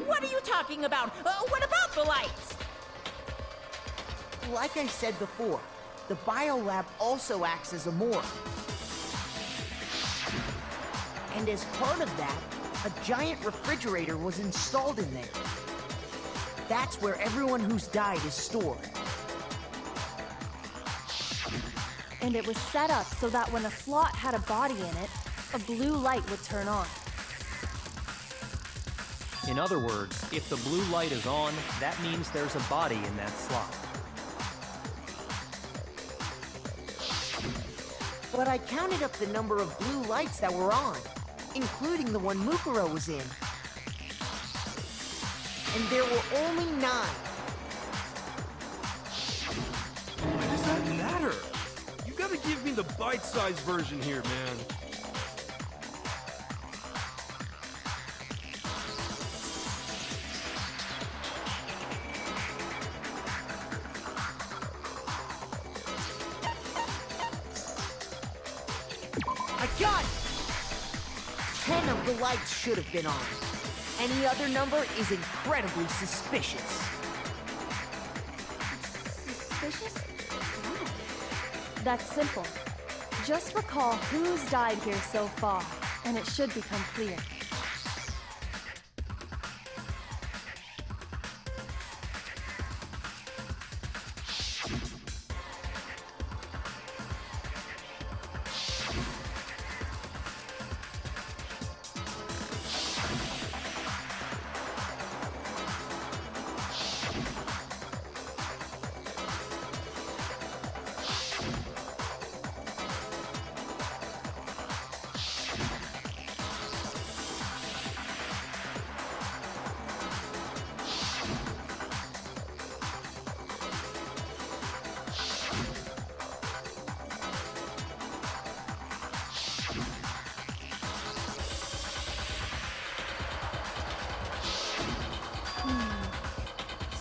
What are you talking about? What about the lights? Like I said before, the biolab also acts as a morgue. And as part of that, a giant refrigerator was installed in there. That's where everyone who's died is stored. And it was set up so that when a slot had a body in it, a blue light would turn on. In other words, if the blue light is on, that means there's a body in that slot. But I counted up the number of blue lights that were on, including the one Mukuro was in. And there were only 9. Why does that matter? You gotta give me the bite-sized version here, man. I got it! 10 of the lights should have been on. Any other number is incredibly suspicious. Suspicious? Why? That's simple. Just recall who's died here so far, and it should become clear.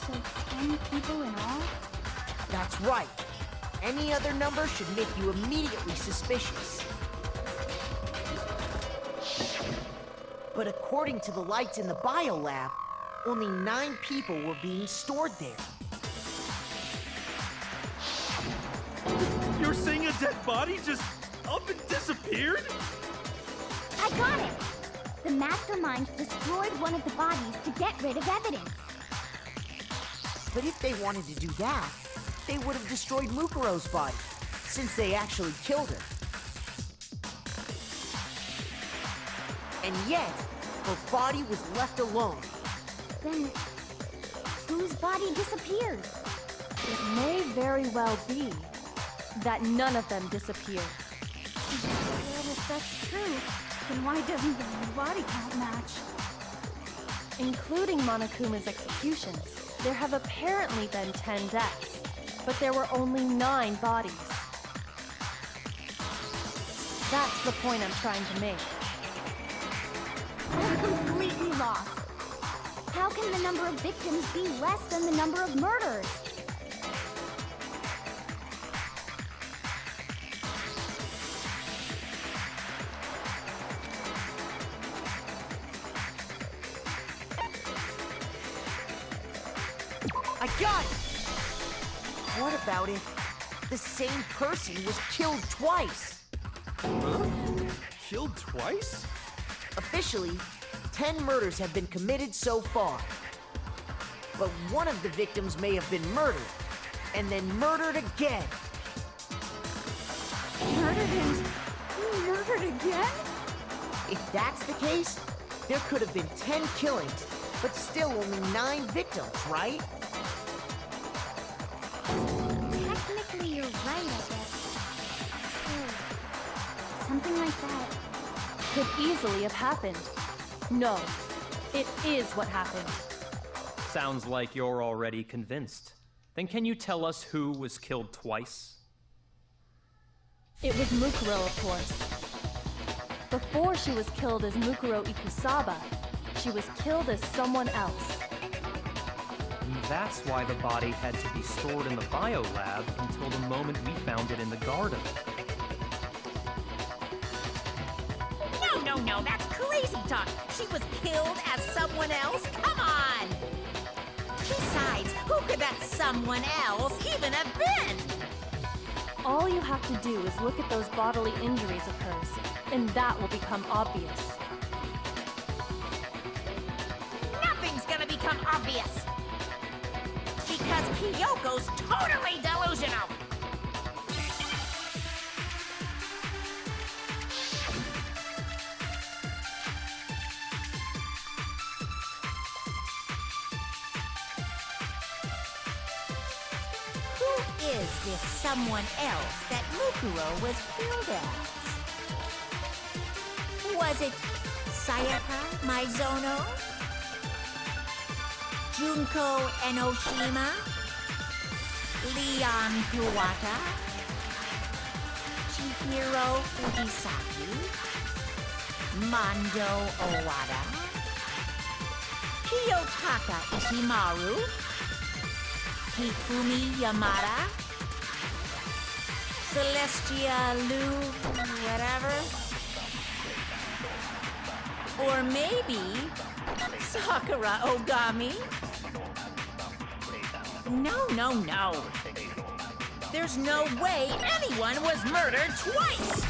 So 10 people in all? That's right. Any other number should make you immediately suspicious. But according to the lights in the biolab, only 9 people were being stored there. You're saying a dead body just up and disappeared? I got it! The mastermind destroyed one of the bodies to get rid of evidence. But if they wanted to do that, they would have destroyed Mukuro's body, since they actually killed her. And yet, her body was left alone. Then, whose body disappeared? It may very well be that none of them disappeared. Well, if that's true, then why doesn't the body count match? Including Monokuma's executions, there have apparently been 10 deaths, but there were only 9 bodies. That's the point I'm trying to make. I'm completely lost. How can the number of victims be less than the number of murders? I got it! What about if the same person was killed twice? Huh? Killed twice? Officially, 10 murders have been committed so far. But one of the victims may have been murdered, and then murdered again. Murdered again? If that's the case, there could have been 10 killings, but still only 9 victims, right? Technically, you're right, I guess. Still, something like that. Could easily have happened. No, it is what happened. Sounds like you're already convinced. Then can you tell us who was killed twice? It was Mukuro, of course. Before she was killed as Mukuro Ikusaba, she was killed as someone else. And that's why the body had to be stored in the biolab until the moment we found it in the garden. No, that's clear! crazy talk. She was killed as someone else? Come on! Besides, who could that someone else even have been? All you have to do is look at those bodily injuries of hers, and that will become obvious. Nothing's gonna become obvious. Because Kyoko's totally delusional. Who is this someone else that Mukuro was killed as? Was it Sayaka Maizono? Junko Enoshima? Leon Kuwata? Chihiro Fujisaki? Mondo Owada? Kiyotaka Ishimaru? Hifumi Yamada? Celestia Lu, whatever? Or maybe Sakura Ogami? No. There's no way anyone was murdered twice!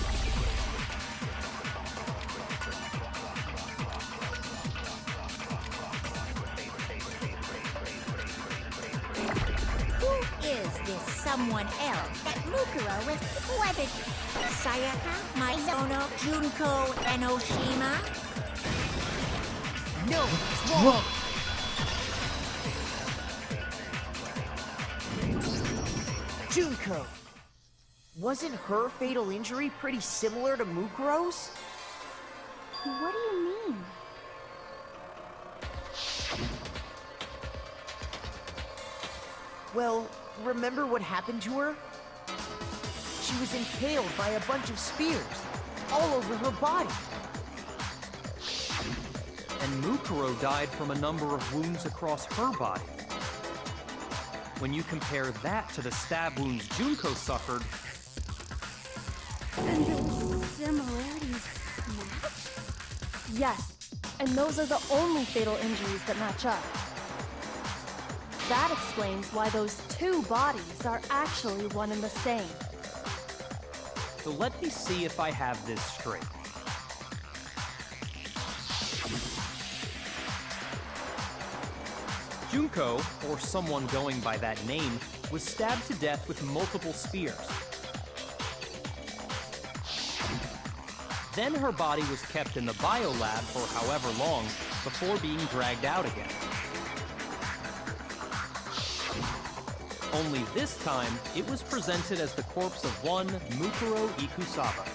Who is this someone else that Mukuro was it Sayaka Maizono Junko Enoshima? No, it's wrong. Junko. Wasn't her fatal injury pretty similar to Mukuro's? What do you mean? Well, remember what happened to her? She was impaled by a bunch of spears, all over her body. And Mukuro died from a number of wounds across her body. When you compare that to the stab wounds Junko suffered... And those similarities match? Yes, and those are the only fatal injuries that match up. That explains why those two bodies are actually one and the same. So let me see if I have this straight. Junko, or someone going by that name, was stabbed to death with multiple spears. Then her body was kept in the biolab for however long before being dragged out again. Only this time, it was presented as the corpse of one Mukuro Ikusaba.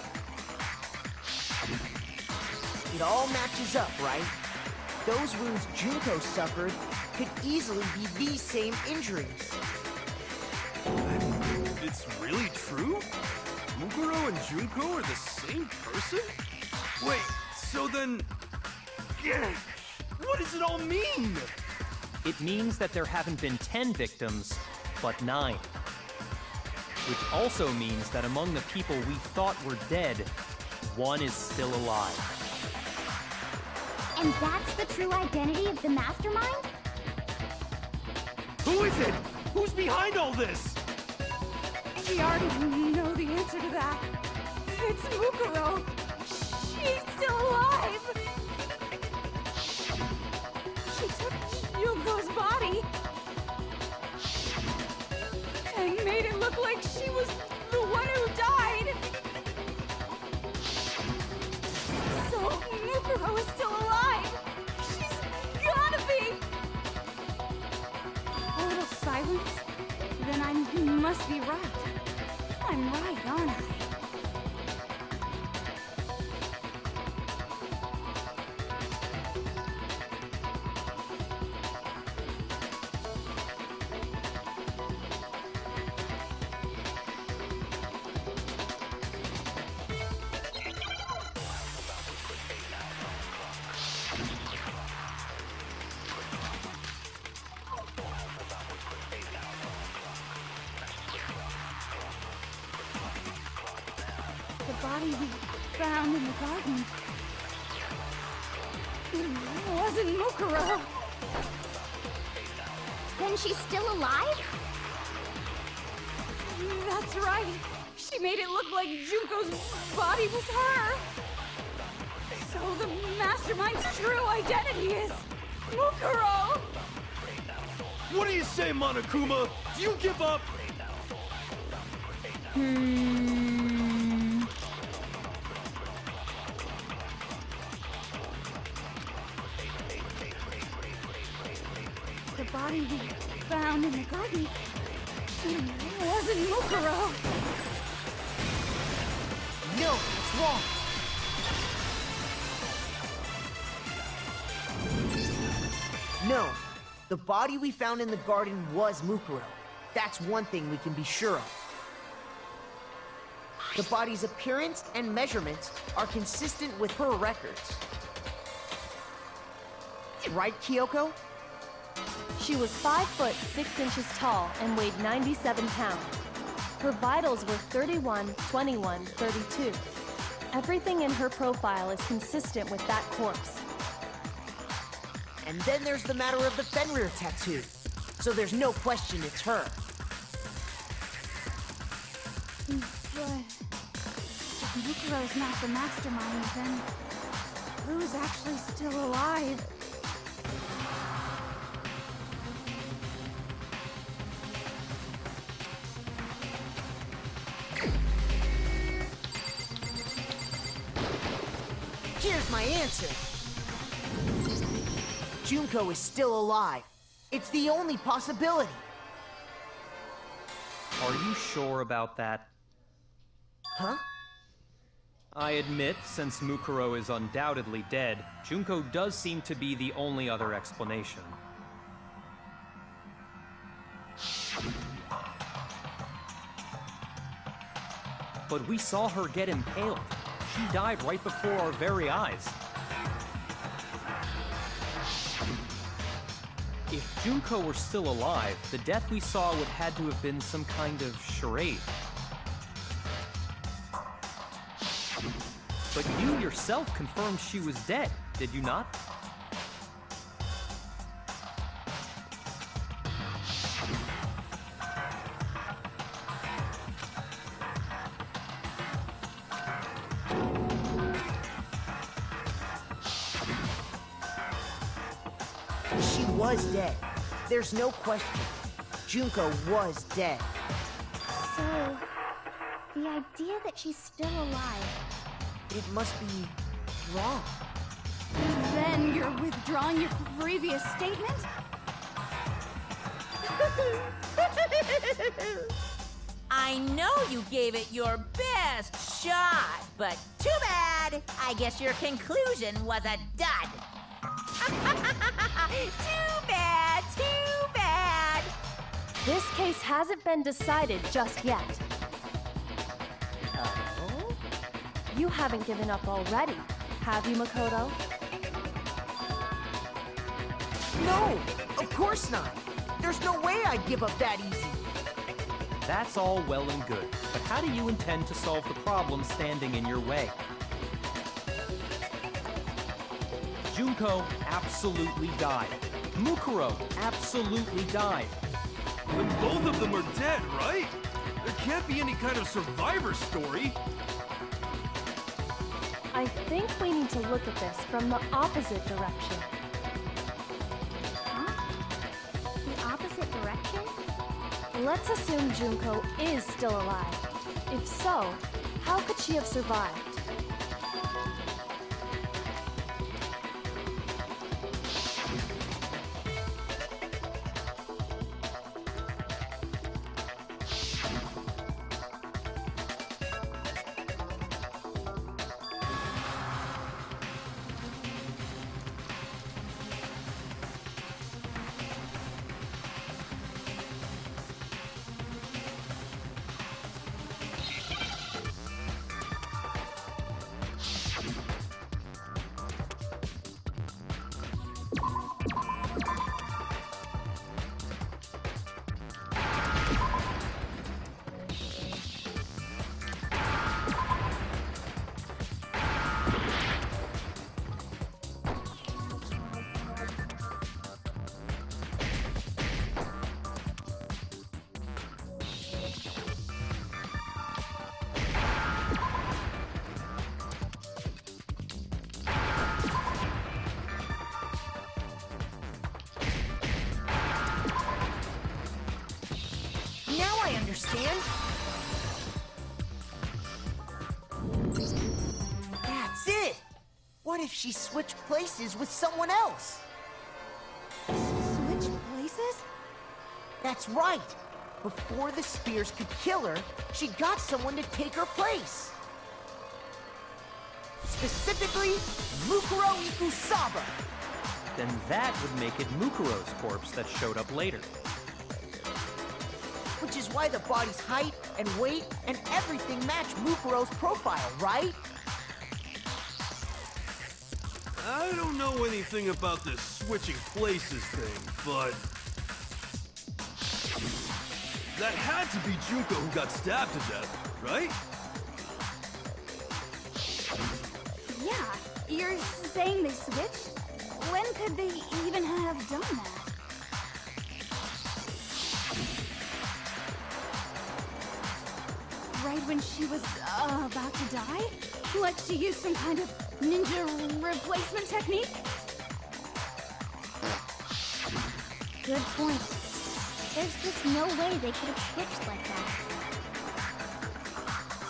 It all matches up, right? Those wounds Junko suffered could easily be these same injuries. It's really true? Mukuro and Junko are the same person? Wait, so then... Yeah, what does it all mean? It means that there haven't been 10 victims, but 9. Which also means that among the people we thought were dead, one is still alive. And that's the true identity of the mastermind? Who is it? Who's behind all this? We already know the answer to that. It's Mukuro. She's still alive. She took Junko's body and made it look like she was the one who died. So Mukuro is still alive. She's gotta be. A little silence. Then I must be right. I'm right, aren't I? The body we found in the garden. It wasn't Mukuro. Then she's still alive? That's right. She made it look like Junko's body was her. So the mastermind's true identity is Mukuro. What do you say, Monokuma? Do you give up? The body we found in the garden wasn't Mukuro. No, it's wrong. No, the body we found in the garden was Mukuro. That's one thing we can be sure of. The body's appearance and measurements are consistent with her records. Right, Kyoko? She was 5 foot 6 inches tall and weighed 97 pounds. Her vitals were 31, 21, 32. Everything in her profile is consistent with that corpse. And then there's the matter of the Fenrir tattoo. So there's no question it's her. But if Mukuro's not the mastermind, then who's actually still alive? Here's my answer. Junko is still alive. It's the only possibility. Are you sure about that? Huh? I admit, since Mukuro is undoubtedly dead, Junko does seem to be the only other explanation. But we saw her get impaled. She died right before our very eyes. If Junko were still alive, the death we saw would had to have been some kind of charade. But you yourself confirmed she was dead, did you not? She was dead. There's no question. Junko was dead. So, the idea that she's still alive. It must be wrong. Then you're withdrawing your previous statement? I know you gave it your best shot, but too bad. I guess your conclusion was a dud. Too bad, too bad. This case hasn't been decided just yet. Oh? You haven't given up already, have you, Makoto? No, of course not. There's no way I'd give up that easy. That's all well and good, but how do you intend to solve the problem standing in your way? Junko absolutely died. Mukuro absolutely died. Then both of them are dead, right? There can't be any kind of survivor story. I think we need to look at this from the opposite direction. Huh? The opposite direction? Let's assume Junko is still alive. If so, how could she have survived? understand? That's it! What if she switched places with someone else? Switch places? That's right! Before the spears could kill her, she got someone to take her place. Specifically, Mukuro Ikusaba. Then that would make it Mukuro's corpse that showed up later. Which is why the body's height and weight and everything match Mukuro's profile, right? I don't know anything about this switching places thing, but... that had to be Junko who got stabbed to death, right? Yeah, you're saying they switched? When could they even have done that? Right when she was about to die? Like she used some kind of ninja replacement technique? Good point. There's just no way they could have switched like that.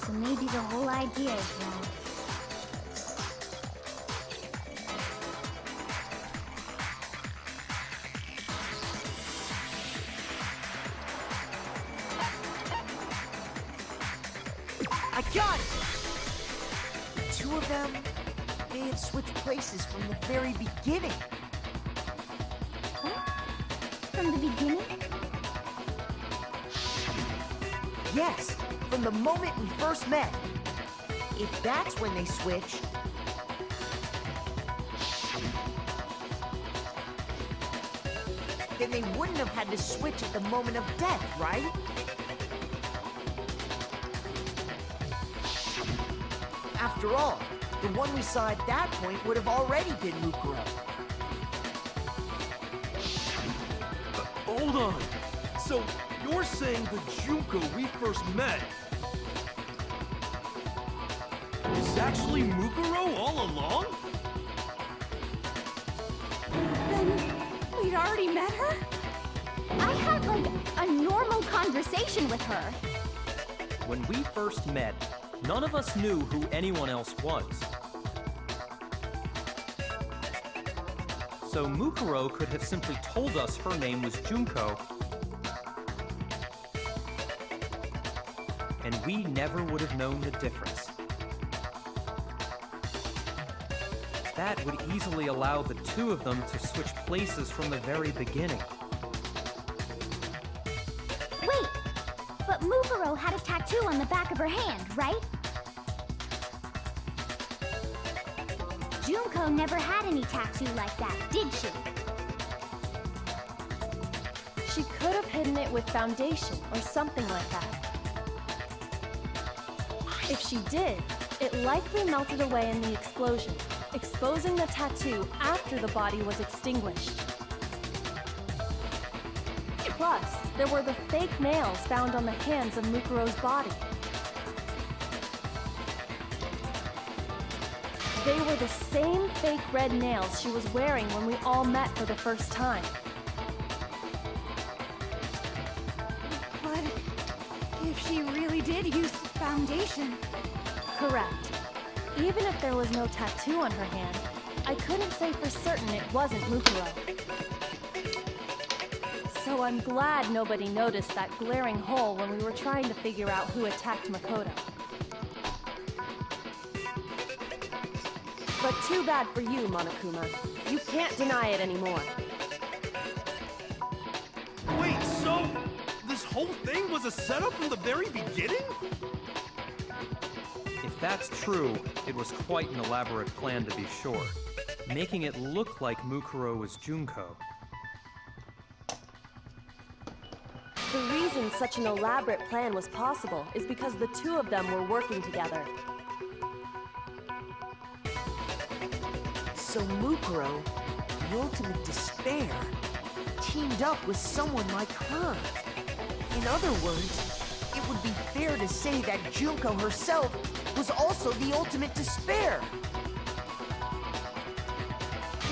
So maybe the whole idea is wrong. I got it! The two of them may have switched places from the very beginning. What? From the beginning? Yes, from the moment we first met. If that's when they switched, then they wouldn't have had to switch at the moment of death, right? After all, the one we saw at that point would have already been Mukuro. Hold on. So, you're saying the Junko we first met is actually Mukuro all along? Then we'd already met her? I had, like, a normal conversation with her. When we first met, none of us knew who anyone else was. So Mukuro could have simply told us her name was Junko, and we never would have known the difference. That would easily allow the two of them to switch places from the very beginning. Wait! But Mukuro had a tattoo on the back of her hand, right? Junko never had any tattoo like that, did she? She could have hidden it with foundation or something like that. If she did, it likely melted away in the explosion, exposing the tattoo after the body was extinguished. Plus, there were the fake nails found on the hands of Mukuro's body. They were the same fake red nails she was wearing when we all met for the first time. But if she really did use foundation... Correct. Even if there was no tattoo on her hand, I couldn't say for certain it wasn't Mukuro. So I'm glad nobody noticed that glaring hole when we were trying to figure out who attacked Makoto. But too bad for you, Monokuma. You can't deny it anymore. Wait, so this whole thing was a setup from the very beginning? If that's true, it was quite an elaborate plan to be sure, making it look like Mukuro was Junko. The reason such an elaborate plan was possible is because the two of them were working together. So Mukuro, the ultimate despair, teamed up with someone like her. In other words, it would be fair to say that Junko herself was also the ultimate despair.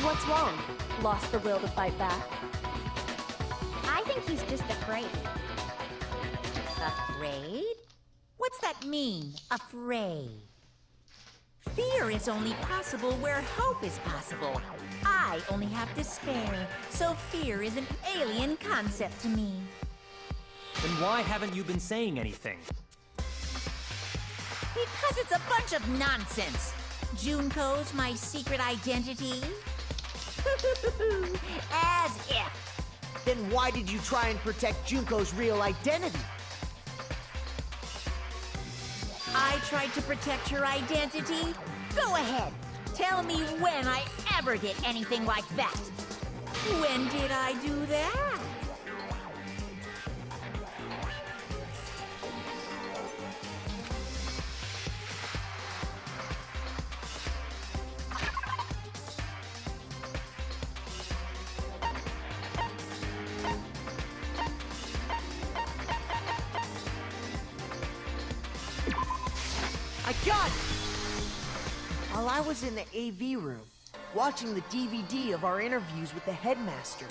What's wrong? Lost the will to fight back? I think he's just afraid. Afraid? What's that mean, afraid? Fear is only possible where hope is possible. I only have despair, so fear is an alien concept to me. Then why haven't you been saying anything? Because it's a bunch of nonsense. Junko's my secret identity? As if. Then why did you try and protect Junko's real identity? I tried to protect her identity? Go ahead. Tell me when I ever did anything like that. When did I do that? I got it! While I was in the AV room, watching the DVD of our interviews with the headmaster.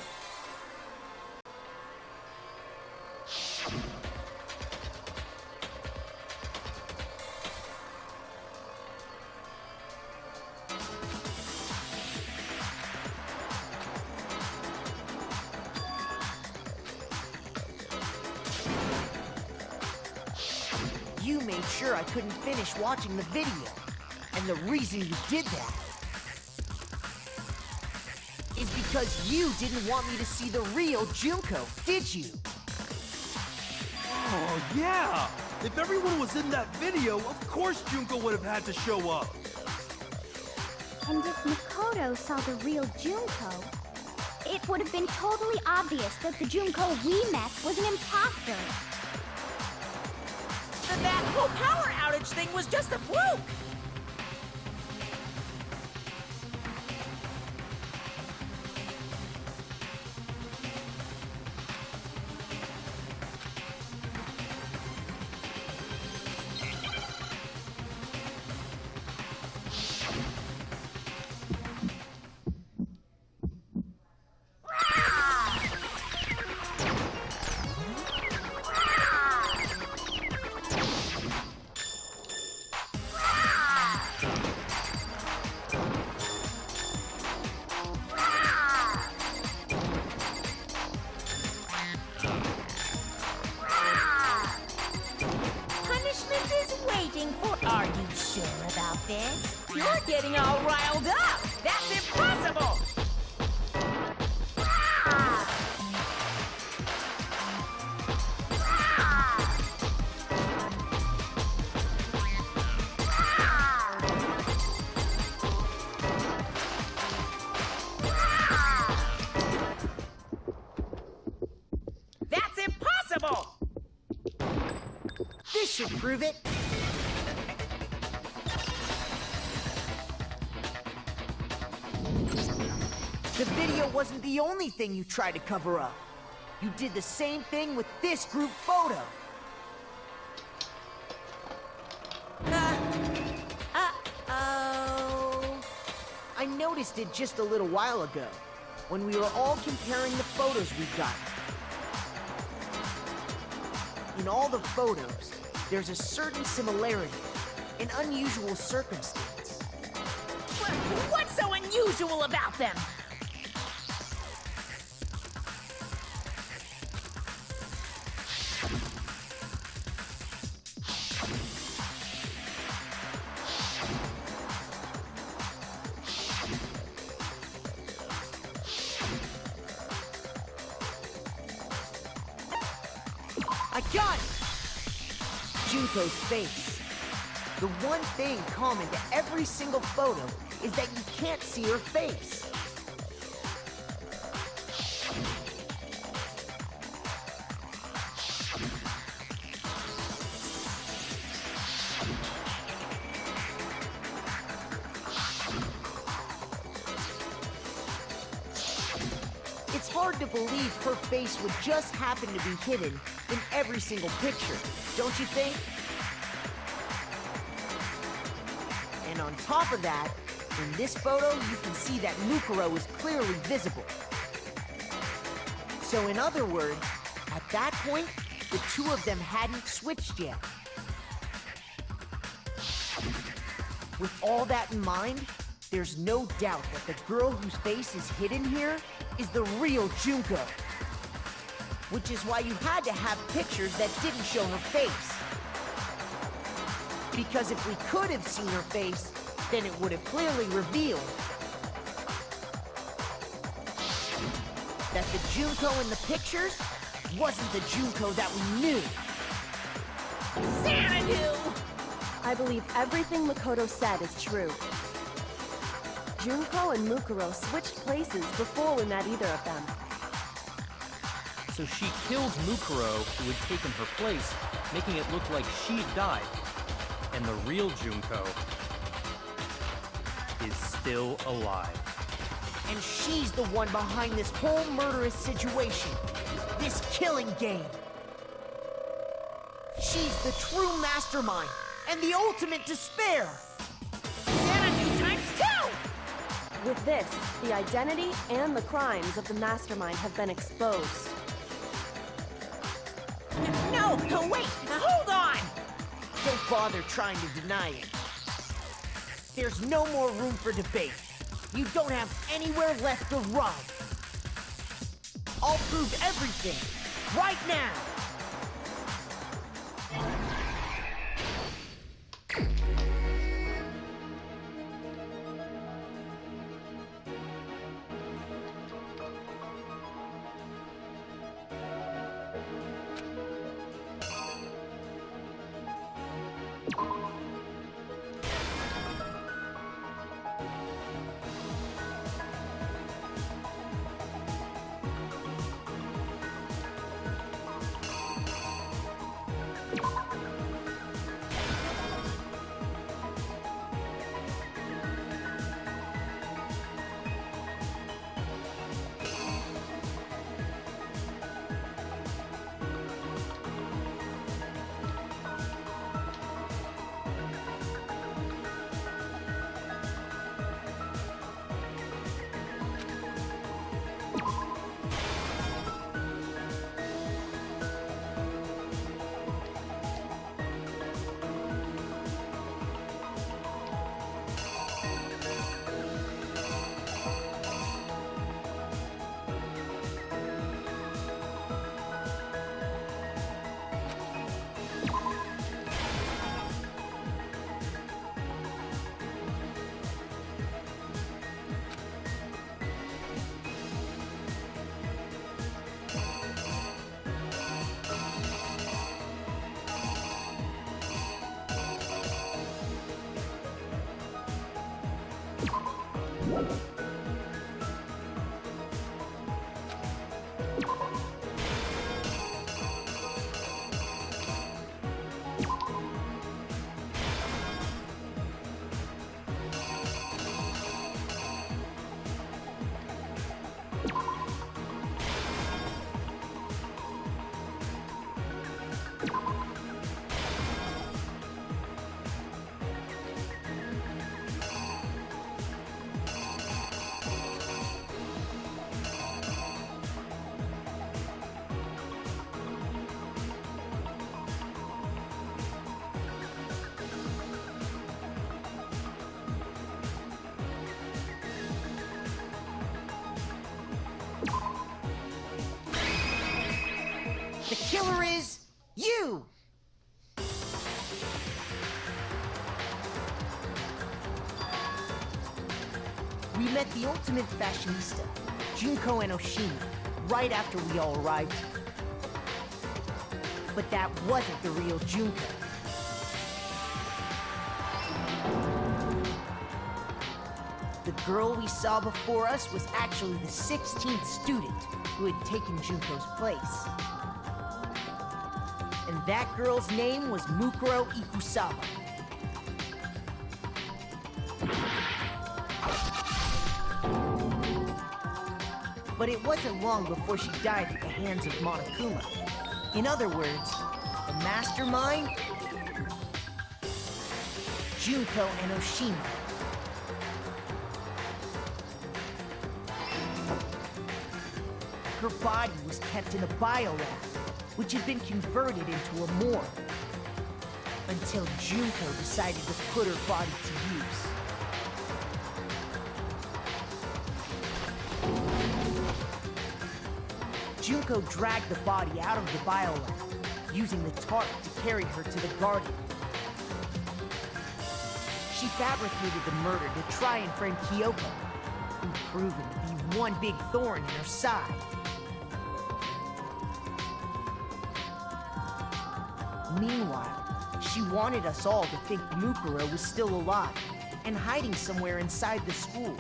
You made sure I couldn't finish watching the video. And the reason you did that is because you didn't want me to see the real Junko, did you? Oh, yeah! If everyone was in that video, of course Junko would have had to show up. And if Makoto saw the real Junko, it would have been totally obvious that the Junko we met was an imposter. That whole power outage thing was just a fluke! Are you sure about this? You're getting all riled up! That's impossible! That's impossible! This should prove it. The video wasn't the only thing you tried to cover up. You did the same thing with this group photo. Uh-oh. I noticed it just a little while ago, when we were all comparing the photos we got. In all the photos, there's a certain similarity, an unusual circumstance. What's so unusual about them? I got it! Junko's face. The one thing common to every single photo is that you can't see her face. It's hard to believe her face would just happen to be hidden in every single picture, don't you think? And on top of that, in this photo, you can see that Mukuro is clearly visible. So in other words, at that point, the two of them hadn't switched yet. With all that in mind, there's no doubt that the girl whose face is hidden here is the real Junko. Which is why you had to have pictures that didn't show her face. Because if we could have seen her face, then it would have clearly revealed that the Junko in the pictures wasn't the Junko that we knew. Xanadu! I believe everything Makoto said is true. Junko and Mukuro switched places before we met either of them. So she killed Mukuro, who had taken her place, making it look like she'd died. And the real Junko is still alive. And she's the one behind this whole murderous situation. This killing game. She's the true mastermind and the ultimate despair. Xanadu times 2! With this, the identity and the crimes of the mastermind have been exposed. No, wait, hold on! Don't bother trying to deny it. There's no more room for debate. You don't have anywhere left to run. I'll prove everything, right now. The killer is you! We met the ultimate fashionista, Junko and Oshima, right after we all arrived here. But that wasn't the real Junko. The girl we saw before us was actually the 16th student who had taken Junko's place. And that girl's name was Mukuro Ikusawa. But it wasn't long before she died at the hands of Monokuma. In other words, the mastermind, Junko and Oshima. Her body was kept in a biolab, which had been converted into a morgue. Until Junko decided to put her body to use. Junko dragged the body out of the biolab, using the tarp to carry her to the garden. She fabricated the murder to try and frame Kyoko, who proven to be one big thorn in her side. Meanwhile, she wanted us all to think Mukuro was still alive and hiding somewhere inside the school.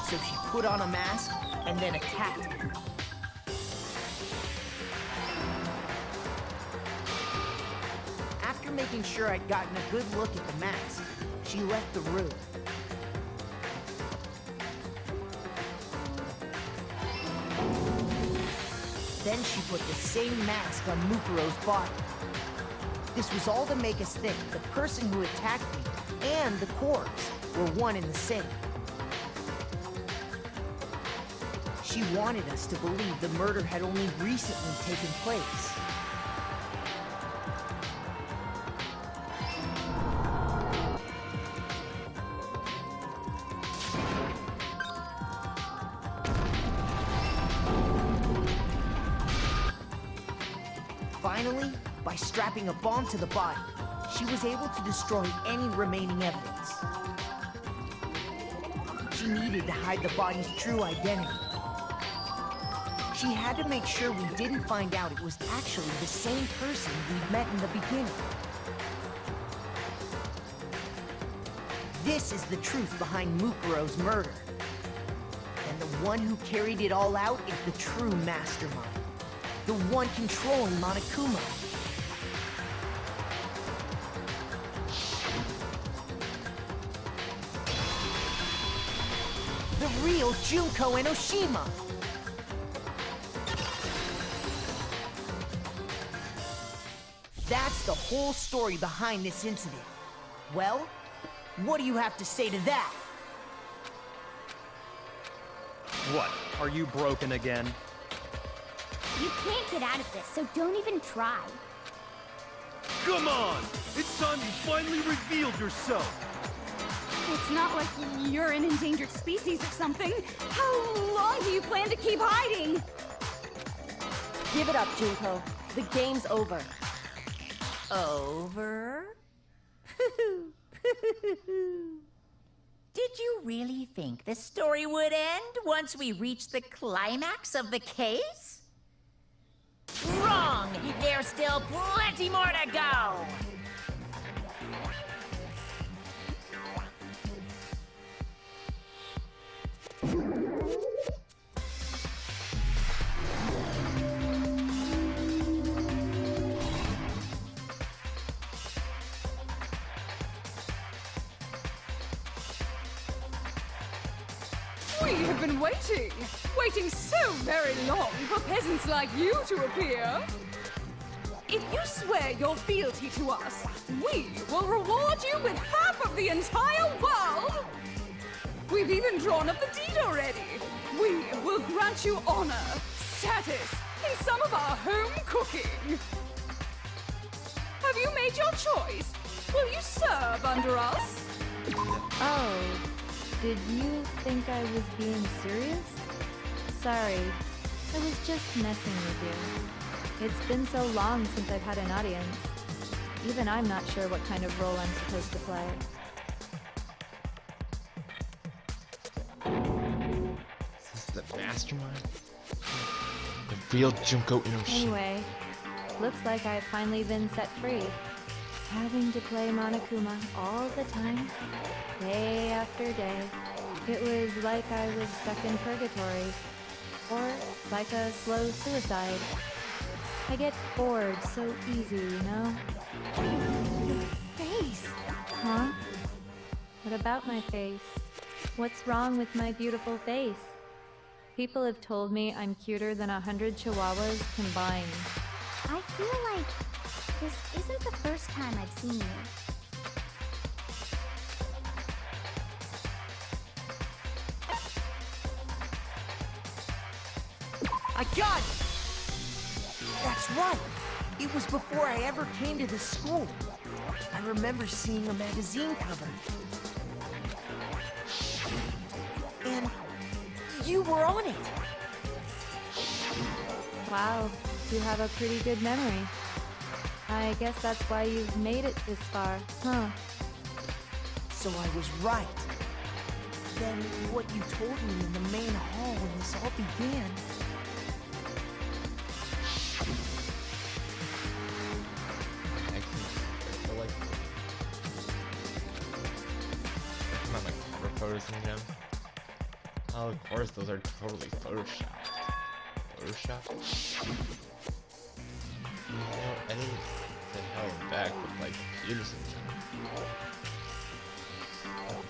So she put on a mask and then attacked me. After making sure I'd gotten a good look at the mask, she left the room. Then she put the same mask on Mukuro's body. This was all to make us think the person who attacked me and the corpse were one and the same. She wanted us to believe the murder had only recently taken place. Finally, by strapping a bomb to the body, she was able to destroy any remaining evidence. She needed to hide the body's true identity. She had to make sure we didn't find out it was actually the same person we'd met in the beginning. This is the truth behind Mukuro's murder. And the one who carried it all out is the true mastermind. The one controlling Monokuma. The real Junko Enoshima. That's the whole story behind this incident. Well, what do you have to say to that? What? Are you broken again? You can't get out of this, so don't even try. Come on! It's time you finally revealed yourself! It's not like you're an endangered species or something. How long do you plan to keep hiding? Give it up, Junko. The game's over. Over? Did you really think the story would end once we reached the climax of the case? Wrong! There's still plenty more to go! We have been waiting so very long for peasants like you to appear. If you swear your fealty to us, we will reward you with half of the entire world. We've even drawn up the deed already. We will grant you honor, status, and some of our home cooking. Have you made your choice? Will you serve under us? Oh, did you think I was being serious? Sorry, I was just messing with you. It's been so long since I've had an audience. Even I'm not sure what kind of role I'm supposed to play. Is this the mastermind? The real Junko Enoshima. Anyway, looks like I've finally been set free. Having to play Monokuma all the time, day after day. It was like I was stuck in purgatory. Or like a slow suicide. I get bored so easy, you know? Face. Huh? What about my face? What's wrong with my beautiful face? People have told me I'm cuter than 100 chihuahuas combined. I feel like this isn't the first time I've seen you. my god! That's right! It was before I ever came to the school. I remember seeing a magazine cover. And you were on it. Wow, you have a pretty good memory. I guess that's why you've made it this far, huh? So I was right. Then what you told me in the main hall when this all began... I feel like... It's not like cover photos again. Oh, of course, those are totally photoshopped. Photoshopped? You know, any held back with like computers and junk.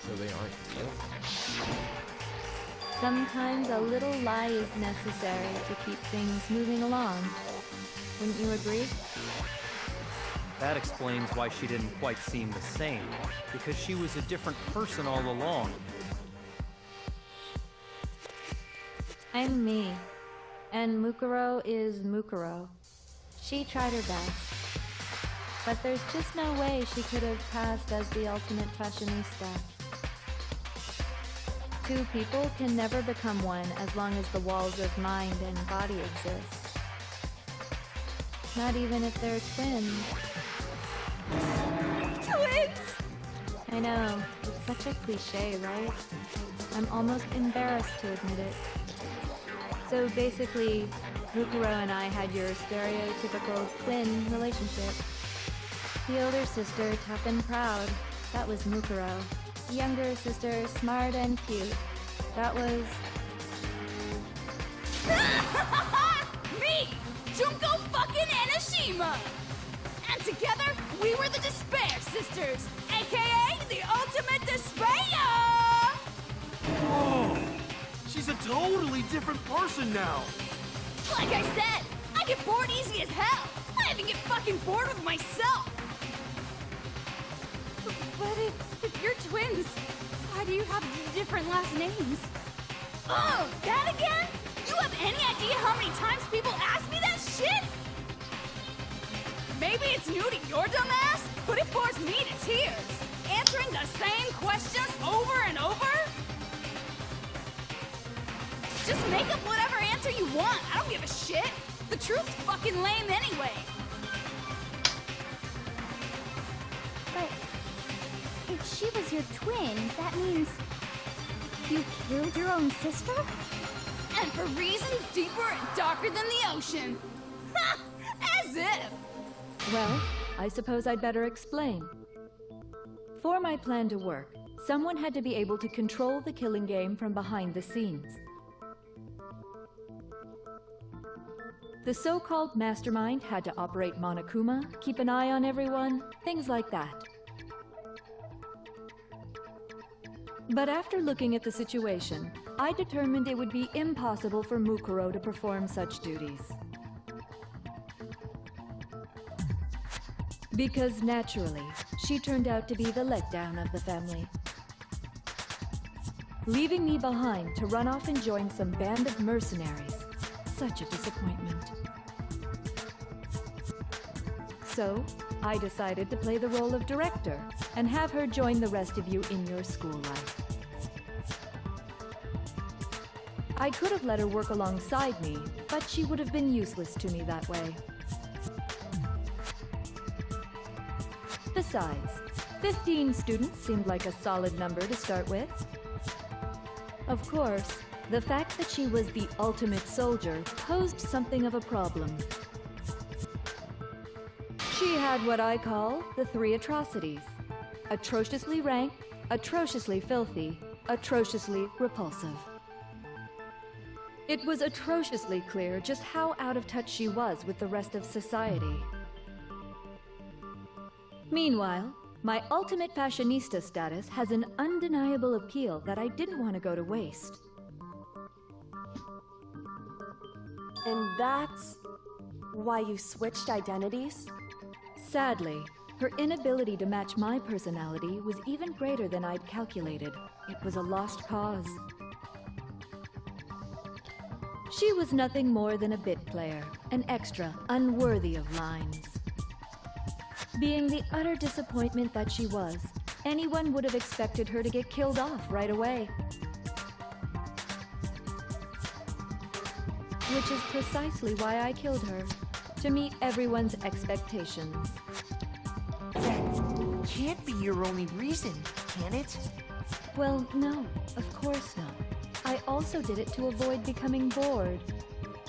So they aren't real? Sometimes a little lie is necessary to keep things moving along. Wouldn't you agree? That explains why she didn't quite seem the same, because she was a different person all along. I'm me, and Mukuro is Mukuro. She tried her best, but there's just no way she could have passed as the ultimate fashionista. Two people can never become one as long as the walls of mind and body exist. Not even if they're twins. Twins! I know, it's such a cliche, right? I'm almost embarrassed to admit it. So basically, Mukuro and I had your stereotypical twin relationship. The older sister, tough and proud, that was Mukuro. The younger sister, smart and cute, that was... Me! Junko fucking Enoshima! And together, we were the Despair Sisters, aka the Ultimate Despair! Whoa! She's a totally different person now! Like I said, I get bored easy as hell! I even get fucking bored with myself! But if you're twins, why do you have different last names? Oh, that again? You have any idea how many times people ask me that shit? Maybe it's new to your dumb ass, but it bores me to tears. Answering the same questions over and over? Just make up whatever answer you want. I don't give a shit. The truth's fucking lame anyway. But if she was your twin, that means you killed your own sister? And for reasons deeper and darker than the ocean. Ha! As if! Well, I suppose I'd better explain. For my plan to work, someone had to be able to control the killing game from behind the scenes. The so-called mastermind had to operate Monokuma, keep an eye on everyone, things like that. But after looking at the situation, I determined it would be impossible for Mukuro to perform such duties. Because naturally, she turned out to be the letdown of the family. Leaving me behind to run off and join some band of mercenaries. Such a disappointment. So, I decided to play the role of director and have her join the rest of you in your school life. I could have let her work alongside me, but she would have been useless to me that way. Besides, 15 students seemed like a solid number to start with. Of course, the fact that she was the ultimate soldier posed something of a problem. She had what I call the three atrocities: atrociously rank, atrociously filthy, atrociously repulsive. It was atrociously clear just how out of touch she was with the rest of society. Meanwhile, my ultimate fashionista status has an undeniable appeal that I didn't want to go to waste. And that's why you switched identities? Sadly, her inability to match my personality was even greater than I'd calculated. It was a lost cause. She was nothing more than a bit player, an extra, unworthy of lines. Being the utter disappointment that she was, anyone would have expected her to get killed off right away. Which is precisely why I killed her, to meet everyone's expectations. That can't be your only reason, can it? Well, no, of course not. I also did it to avoid becoming bored.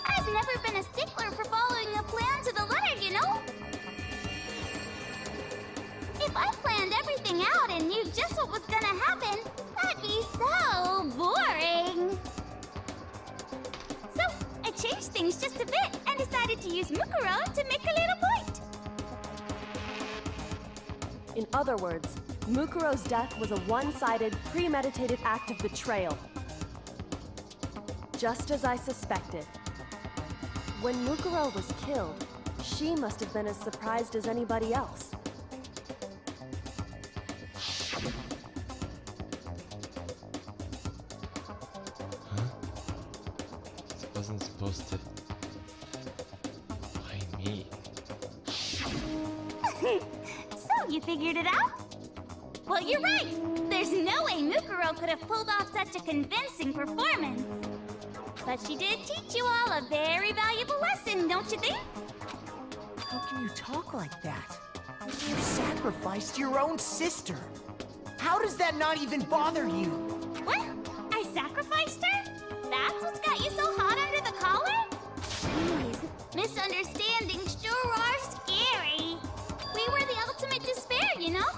I've never been a stickler for following a plan to the letter, you know? If I planned everything out and knew just what was gonna happen, that'd be so boring. So, I changed things just a bit and decided to use Mukuro to make a little point. In other words, Mukuro's death was a one-sided, premeditated act of betrayal. Just as I suspected. When Mukuro was killed, she must have been as surprised as anybody else. This wasn't supposed to... Why me? So, you figured it out? Well, you're right! There's no way Mukuro could have pulled off such a convincing performance. But she did teach you all a very valuable lesson, don't you think? How can you talk like that? You sacrificed your own sister. How does that not even bother you? What? I sacrificed her? That's what's got you so hot under the collar? Jeez, misunderstandings sure are scary. We were the ultimate despair, you know?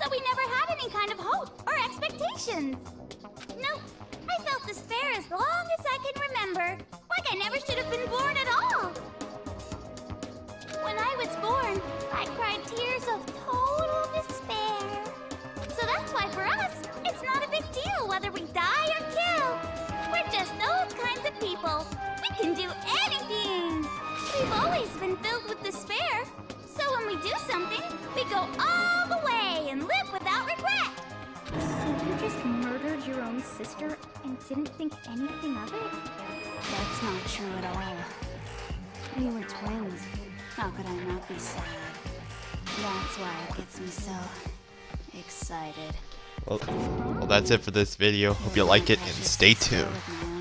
So we never had any kind of hope or expectations. Nope, I felt despair as long as I can remember. Like I never should have been born at all. When I was born, I cried tears of total despair. So that's why for us, it's not a big deal whether we die or kill. We're just those kinds of people. We can do anything. We've always been filled with despair. So when we do something, we go all the way and live without regret. So you just murdered your own sister and didn't think anything of it? That's not true at all. We were twins. How could I not be sad? That's why it gets me so excited. Well, that's it for this video. Hope you like it and stay tuned. With my own